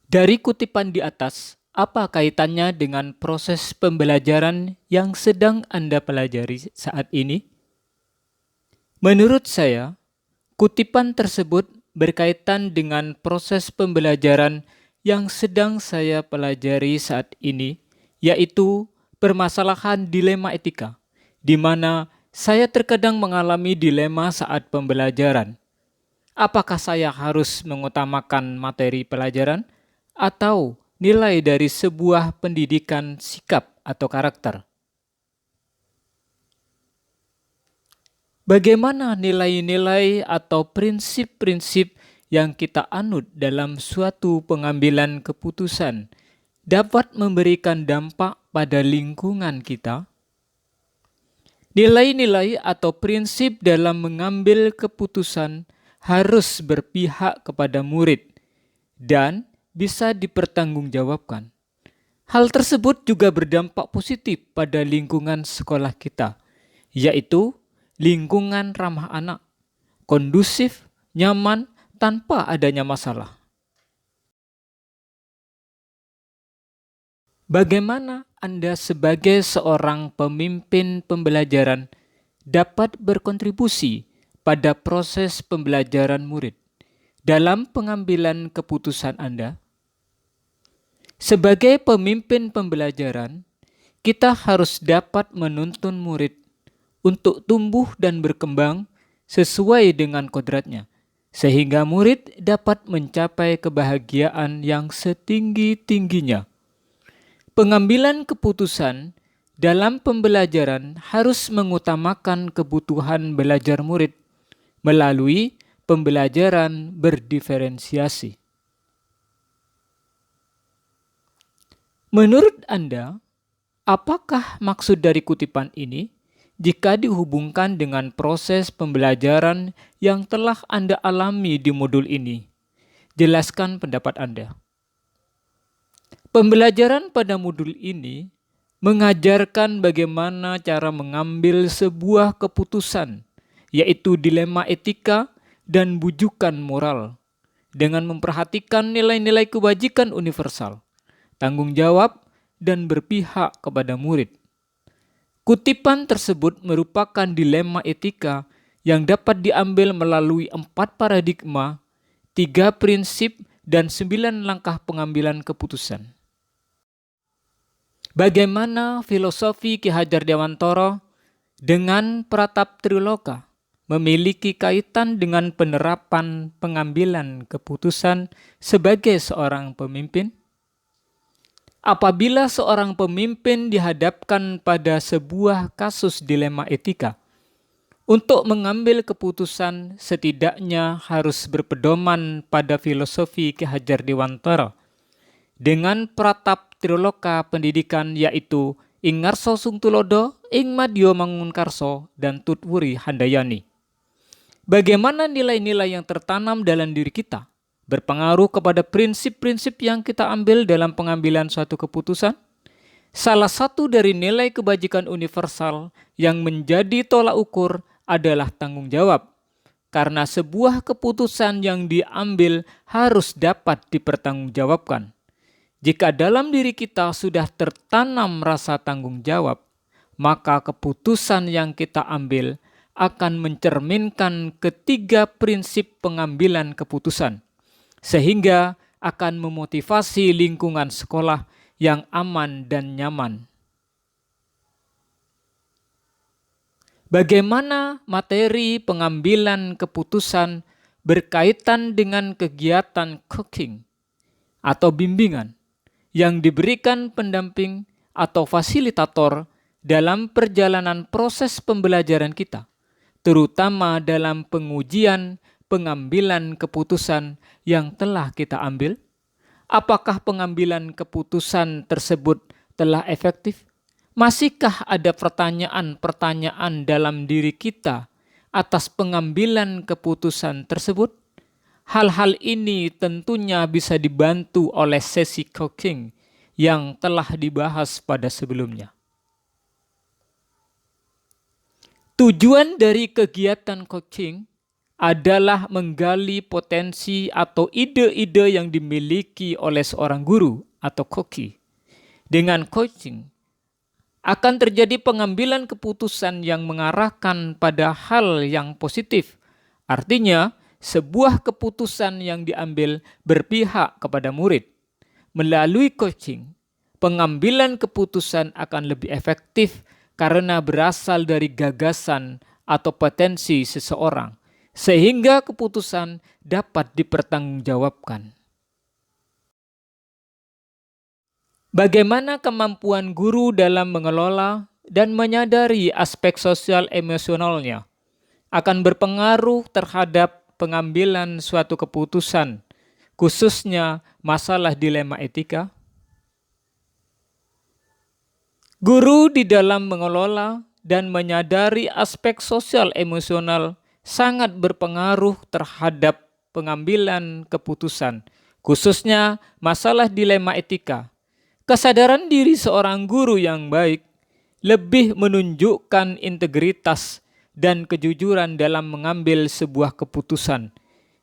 Dari kutipan di atas, apa kaitannya dengan proses pembelajaran yang sedang Anda pelajari saat ini? Menurut saya, kutipan tersebut berkaitan dengan proses pembelajaran yang sedang saya pelajari saat ini, yaitu permasalahan dilema etika, di mana saya terkadang mengalami dilema saat pembelajaran. Apakah saya harus mengutamakan materi pelajaran atau nilai dari sebuah pendidikan sikap atau karakter? Bagaimana nilai-nilai atau prinsip-prinsip yang kita anut dalam suatu pengambilan keputusan dapat memberikan dampak pada lingkungan kita? Nilai-nilai atau prinsip dalam mengambil keputusan harus berpihak kepada murid dan bisa dipertanggungjawabkan. Hal tersebut juga berdampak positif pada lingkungan sekolah kita, yaitu lingkungan ramah anak, kondusif, nyaman, tanpa adanya masalah. Bagaimana Anda sebagai seorang pemimpin pembelajaran dapat berkontribusi pada proses pembelajaran murid dalam pengambilan keputusan Anda? Sebagai pemimpin pembelajaran, kita harus dapat menuntun murid untuk tumbuh dan berkembang sesuai dengan kodratnya, sehingga murid dapat mencapai kebahagiaan yang setinggi-tingginya. Pengambilan keputusan dalam pembelajaran harus mengutamakan kebutuhan belajar murid melalui pembelajaran berdiferensiasi. Menurut Anda, apakah maksud dari kutipan ini jika dihubungkan dengan proses pembelajaran yang telah Anda alami di modul ini? Jelaskan pendapat Anda. Pembelajaran pada modul ini mengajarkan bagaimana cara mengambil sebuah keputusan, yaitu dilema etika dan bujukan moral, dengan memperhatikan nilai-nilai kebajikan universal, tanggung jawab, dan berpihak kepada murid. Kutipan tersebut merupakan dilema etika yang dapat diambil melalui 4 paradigma, 3 prinsip, dan 9 langkah pengambilan keputusan. Bagaimana filosofi Ki Hajar Dewantara dengan Pratap Triloka memiliki kaitan dengan penerapan pengambilan keputusan sebagai seorang pemimpin? Apabila seorang pemimpin dihadapkan pada sebuah kasus dilema etika, untuk mengambil keputusan setidaknya harus berpedoman pada filosofi Ki Hajar Dewantara dengan Pratap Triloka pendidikan, yaitu ing ngarsa sungtulodo, ing madya mangunkarsa, dan tutwuri handayani. Bagaimana nilai-nilai yang tertanam dalam diri kita berpengaruh kepada prinsip-prinsip yang kita ambil dalam pengambilan suatu keputusan? Salah satu dari nilai kebajikan universal yang menjadi tolak ukur adalah tanggung jawab, karena sebuah keputusan yang diambil harus dapat dipertanggungjawabkan. Jika dalam diri kita sudah tertanam rasa tanggung jawab, maka keputusan yang kita ambil akan mencerminkan ketiga prinsip pengambilan keputusan, sehingga akan memotivasi lingkungan sekolah yang aman dan nyaman. Bagaimana materi pengambilan keputusan berkaitan dengan kegiatan coaching atau bimbingan yang diberikan pendamping atau fasilitator dalam perjalanan proses pembelajaran kita, terutama dalam pengujian pengambilan keputusan yang telah kita ambil? Apakah pengambilan keputusan tersebut telah efektif? Masihkah ada pertanyaan-pertanyaan dalam diri kita atas pengambilan keputusan tersebut? Hal-hal ini tentunya bisa dibantu oleh sesi coaching yang telah dibahas pada sebelumnya. Tujuan dari kegiatan coaching adalah menggali potensi atau ide-ide yang dimiliki oleh seorang guru atau koki. Dengan coaching, akan terjadi pengambilan keputusan yang mengarahkan pada hal yang positif. Artinya, sebuah keputusan yang diambil berpihak kepada murid. Melalui coaching, pengambilan keputusan akan lebih efektif karena berasal dari gagasan atau potensi seseorang, sehingga keputusan dapat dipertanggungjawabkan. Bagaimana kemampuan guru dalam mengelola dan menyadari aspek sosial emosionalnya akan berpengaruh terhadap pengambilan suatu keputusan, khususnya masalah dilema etika. Guru di dalam mengelola dan menyadari aspek sosial emosional sangat berpengaruh terhadap pengambilan keputusan, khususnya masalah dilema etika. Kesadaran diri seorang guru yang baik lebih menunjukkan integritas dan kejujuran dalam mengambil sebuah keputusan.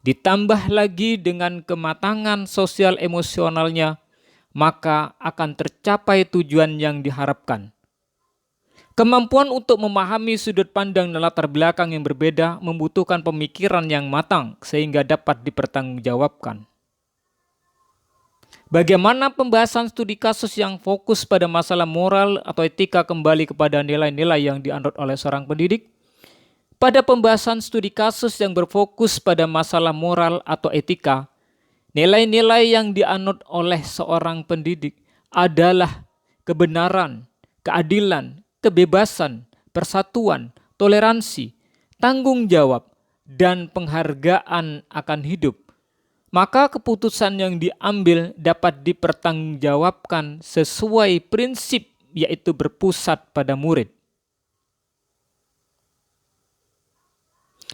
Ditambah lagi dengan kematangan sosial emosionalnya, maka akan tercapai tujuan yang diharapkan. Kemampuan untuk memahami sudut pandang dan latar belakang yang berbeda membutuhkan pemikiran yang matang sehingga dapat dipertanggungjawabkan. Bagaimana pembahasan studi kasus yang fokus pada masalah moral atau etika kembali kepada nilai-nilai yang dianut oleh seorang pendidik? Pada pembahasan studi kasus yang berfokus pada masalah moral atau etika, nilai-nilai yang dianut oleh seorang pendidik adalah kebenaran, keadilan, kebebasan, persatuan, toleransi, tanggung jawab, dan penghargaan akan hidup. Maka keputusan yang diambil dapat dipertanggungjawabkan sesuai prinsip, yaitu berpusat pada murid.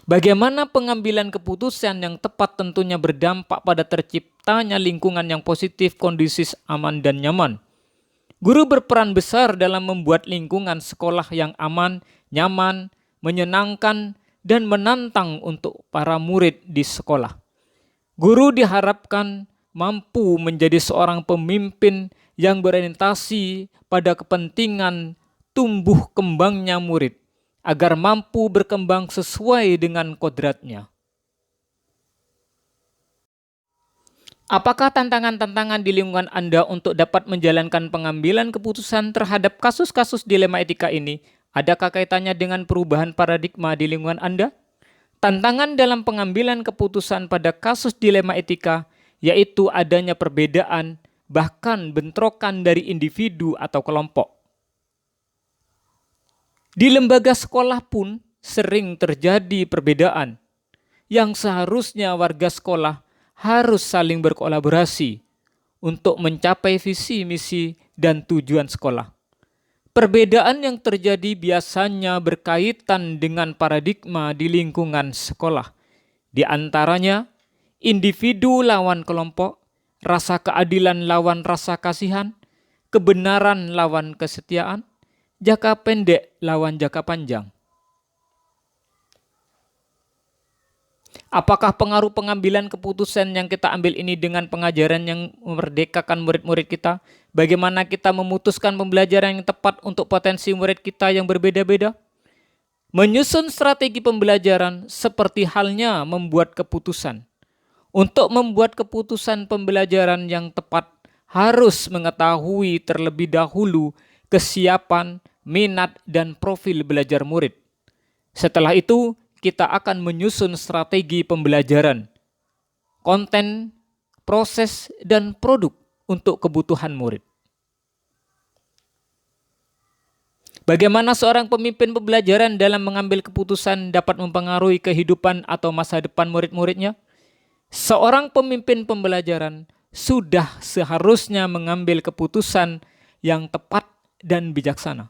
Bagaimana pengambilan keputusan yang tepat tentunya berdampak pada terciptanya lingkungan yang positif, kondusif, aman, dan nyaman. Guru berperan besar dalam membuat lingkungan sekolah yang aman, nyaman, menyenangkan, dan menantang untuk para murid di sekolah. Guru diharapkan mampu menjadi seorang pemimpin yang berorientasi pada kepentingan tumbuh kembangnya murid, agar mampu berkembang sesuai dengan kodratnya. Apakah tantangan-tantangan di lingkungan Anda untuk dapat menjalankan pengambilan keputusan terhadap kasus-kasus dilema etika ini? Adakah kaitannya dengan perubahan paradigma di lingkungan Anda? Tantangan dalam pengambilan keputusan pada kasus dilema etika yaitu adanya perbedaan, bahkan bentrokan dari individu atau kelompok. Di lembaga sekolah pun sering terjadi perbedaan yang seharusnya warga sekolah harus saling berkolaborasi untuk mencapai visi, misi, dan tujuan sekolah. Perbedaan yang terjadi biasanya berkaitan dengan paradigma di lingkungan sekolah. Di antaranya, individu lawan kelompok, rasa keadilan lawan rasa kasihan, kebenaran lawan kesetiaan, jangka pendek lawan jangka panjang. Apakah pengaruh pengambilan keputusan yang kita ambil ini dengan pengajaran yang memerdekakan murid-murid kita? Bagaimana kita memutuskan pembelajaran yang tepat untuk potensi murid kita yang berbeda-beda? Menyusun strategi pembelajaran seperti halnya membuat keputusan. Untuk membuat keputusan pembelajaran yang tepat, harus mengetahui terlebih dahulu kesiapan, minat, dan profil belajar murid. Setelah itu, kita akan menyusun strategi pembelajaran, konten, proses, dan produk untuk kebutuhan murid. Bagaimana seorang pemimpin pembelajaran dalam mengambil keputusan dapat mempengaruhi kehidupan atau masa depan murid-muridnya? Seorang pemimpin pembelajaran sudah seharusnya mengambil keputusan yang tepat dan bijaksana.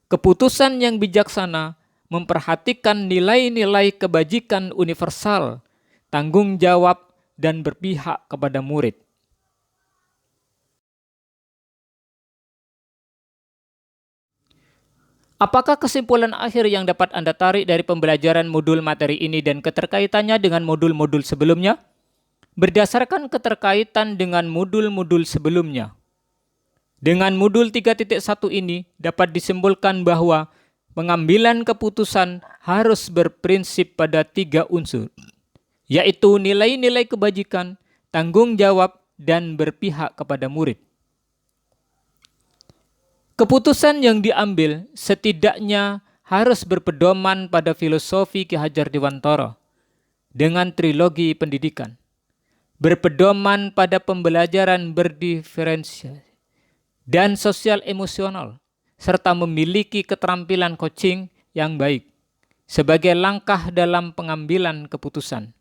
Keputusan yang bijaksana memperhatikan nilai-nilai kebajikan universal, tanggung jawab, dan berpihak kepada murid. Apakah kesimpulan akhir yang dapat Anda tarik dari pembelajaran modul materi ini dan keterkaitannya dengan modul-modul sebelumnya? Berdasarkan keterkaitan dengan modul-modul sebelumnya, dengan modul 3.1 ini dapat disimpulkan bahwa pengambilan keputusan harus berprinsip pada 3 unsur, yaitu nilai-nilai kebajikan, tanggung jawab, dan berpihak kepada murid. Keputusan yang diambil setidaknya harus berpedoman pada filosofi Ki Hajar Dewantara dengan trilogi pendidikan, berpedoman pada pembelajaran berdiferensiasi dan sosial emosional, serta memiliki keterampilan coaching yang baik sebagai langkah dalam pengambilan keputusan.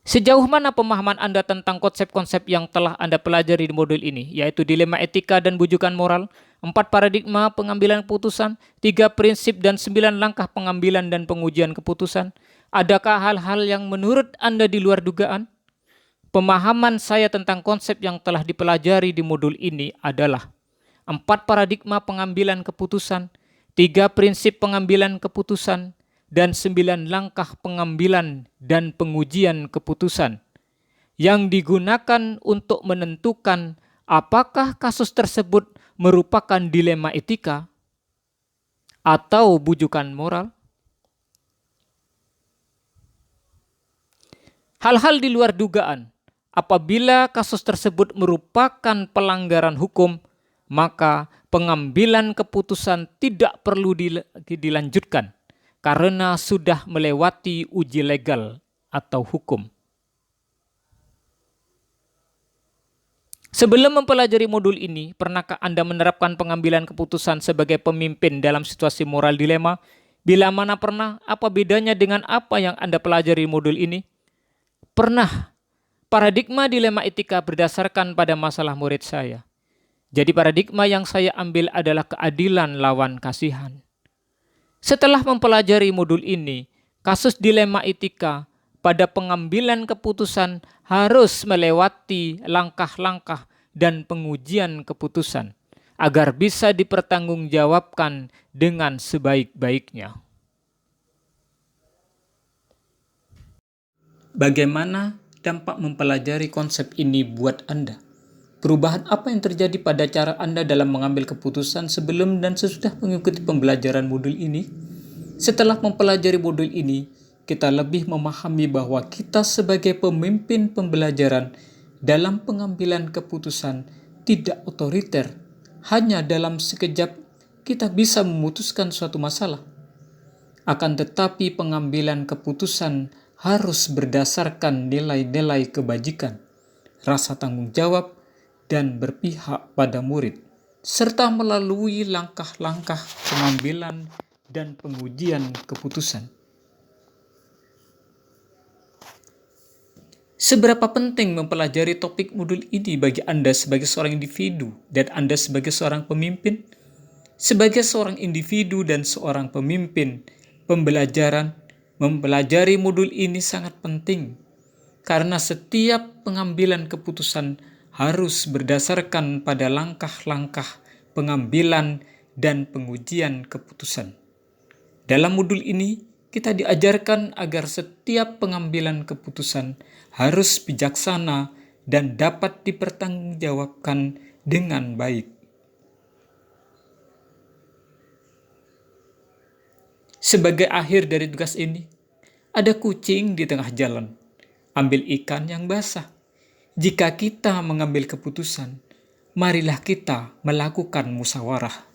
Sejauh mana pemahaman Anda tentang konsep-konsep yang telah Anda pelajari di modul ini, yaitu dilema etika dan bujukan moral, 4 paradigma pengambilan keputusan, 3 prinsip dan 9 langkah pengambilan dan pengujian keputusan? Adakah hal-hal yang menurut Anda di luar dugaan? Pemahaman saya tentang konsep yang telah dipelajari di modul ini adalah 4 paradigma pengambilan keputusan, 3 prinsip pengambilan keputusan, dan 9 langkah pengambilan dan pengujian keputusan yang digunakan untuk menentukan apakah kasus tersebut merupakan dilema etika atau bujukan moral. Hal-hal di luar dugaan, apabila kasus tersebut merupakan pelanggaran hukum, maka pengambilan keputusan tidak perlu dilanjutkan karena sudah melewati uji legal atau hukum. Sebelum mempelajari modul ini, pernahkah Anda menerapkan pengambilan keputusan sebagai pemimpin dalam situasi moral dilema? Bila mana pernah, apa bedanya dengan apa yang Anda pelajari modul ini? Pernah. Paradigma dilema etika berdasarkan pada masalah murid saya. Jadi paradigma yang saya ambil adalah keadilan lawan kasihan. Setelah mempelajari modul ini, kasus dilema etika pada pengambilan keputusan harus melewati langkah-langkah dan pengujian keputusan agar bisa dipertanggungjawabkan dengan sebaik-baiknya. Bagaimana dampak mempelajari konsep ini buat Anda? Perubahan apa yang terjadi pada cara Anda dalam mengambil keputusan sebelum dan sesudah mengikuti pembelajaran modul ini? Setelah mempelajari modul ini, kita lebih memahami bahwa kita sebagai pemimpin pembelajaran dalam pengambilan keputusan tidak otoriter. Hanya dalam sekejap kita bisa memutuskan suatu masalah. Akan tetapi pengambilan keputusan harus berdasarkan nilai-nilai kebajikan, rasa tanggung jawab, dan berpihak pada murid, serta melalui langkah-langkah pengambilan dan pengujian keputusan. Seberapa penting mempelajari topik modul ini bagi Anda sebagai seorang individu dan Anda sebagai seorang pemimpin? Sebagai seorang individu dan seorang pemimpin, mempelajari modul ini sangat penting karena setiap pengambilan keputusan harus berdasarkan pada langkah-langkah pengambilan dan pengujian keputusan. Dalam modul ini, kita diajarkan agar setiap pengambilan keputusan harus bijaksana dan dapat dipertanggungjawabkan dengan baik. Sebagai akhir dari tugas ini, ada kucing di tengah jalan. Ambil ikan yang basah. Jika kita mengambil keputusan, marilah kita melakukan musyawarah.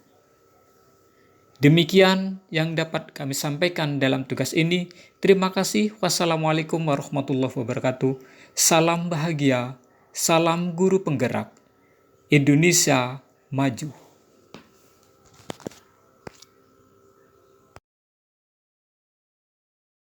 Demikian yang dapat kami sampaikan dalam tugas ini. Terima kasih. Wassalamualaikum warahmatullahi wabarakatuh. Salam bahagia, salam guru penggerak. Indonesia maju.